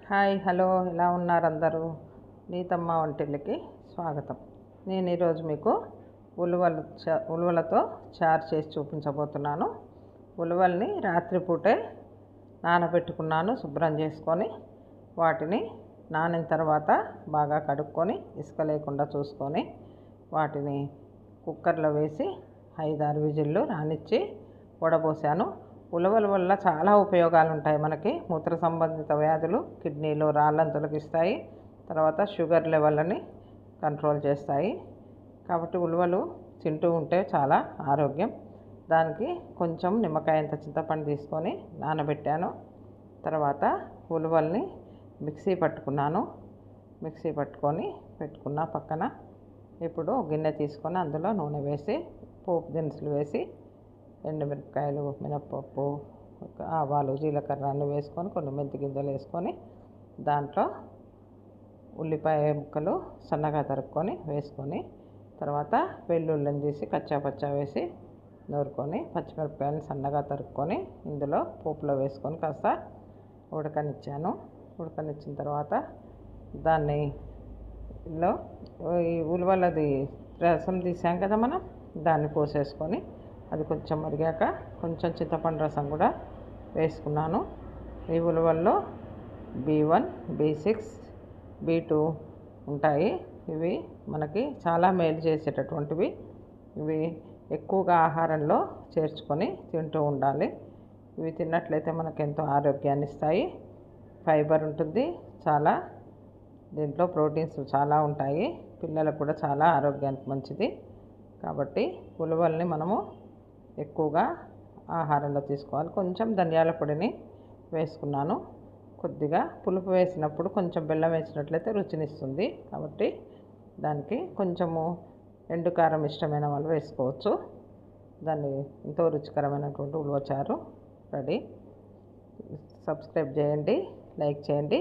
Hi hello ఎలా ఉన్నారు అందరూ? నీతమ్మ వంటిల్లకి స్వాగతం. నేను ఈరోజు మీకు ఉలువలతో చారు చేసి చూపించబోతున్నాను. ఉలువల్ని రాత్రిపూటే నానబెట్టుకున్నాను శుభ్రం చేసుకొని. వాటిని నానిన తర్వాత బాగా కడుక్కొని ఇసుక లేకుండా చూసుకొని వాటిని కుక్కర్లో వేసి 5-6 విజిల్లు రానిచ్చి వడబోసాను. ఉలవల వల్ల చాలా ఉపయోగాలు ఉంటాయి. మనకి మూత్ర సంబంధిత వ్యాధులు, కిడ్నీలో రాళ్ళను తొలగిస్తాయి, తర్వాత షుగర్ లెవెల్ని కంట్రోల్ చేస్తాయి. కాబట్టి ఉలువలు తింటూ ఉంటే చాలా ఆరోగ్యం. దానికి కొంచెం నిమ్మకాయంత చింతపండు తీసుకొని నానబెట్టాను. తర్వాత ఉలువల్ని మిక్సీ పట్టుకున్నాను. మిక్సీ పట్టుకొని పెట్టుకున్న పక్కన. ఇప్పుడు గిన్నె తీసుకొని అందులో నూనె వేసి పోపు దినుసులు వేసి ఎండుమిరపకాయలు, మినప్పప్పు, ఆవాలు, జీలకర్ర అన్నీ వేసుకొని కొన్ని మెంతి గింజలు వేసుకొని దాంట్లో ఉల్లిపాయ ముక్కలు సన్నగా తరుక్కొని వేసుకొని తర్వాత వెల్లుల్లిని తీసి కచ్చాపచ్చా వేసి నూరుకొని పచ్చిమిరపకాయలను సన్నగా తరుక్కొని ఇందులో పోపులో వేసుకొని కాస్త ఉడకనిచ్చాను. ఉడకనిచ్చిన తర్వాత దాన్ని ఈ ఉలవలది రసం తీసాం కదా మనం, దాన్ని పోసేసుకొని అది కొంచెం మరిగాక కొంచెం చింతపండు రసం కూడా వేసుకున్నాను. ఈ ఉలవల్లో B1, B6, B2 ఉంటాయి. ఇవి మనకి చాలా మేలు చేసేటటువంటివి. ఇవి ఎక్కువగా ఆహారంలో చేర్చుకొని తింటూ ఉండాలి. ఇవి తిన్నట్లయితే మనకు ఎంతో ఆరోగ్యాన్ని ఇస్తాయి. ఫైబర్ ఉంటుంది చాలా, దీంట్లో ప్రోటీన్స్ చాలా ఉంటాయి. పిల్లలకు కూడా చాలా ఆరోగ్యానికి మంచిది. కాబట్టి ఉలవల్ని మనము ఎక్కువగా ఆహారంలో తీసుకోవాలి. కొంచెం ధనియాల పొడిని వేసుకున్నాను. కొద్దిగా పులుపు వేసినప్పుడు కొంచెం బెల్లం వేసినట్లయితే రుచినిస్తుంది. కాబట్టి దానికి కొంచెము ఎండు కారం ఇష్టమైన వాళ్ళు వేసుకోవచ్చు. దాన్ని ఎంతో రుచికరమైనటువంటి ఉలవ చారు రెడీ. సబ్స్క్రైబ్ చేయండి, లైక్ చేయండి.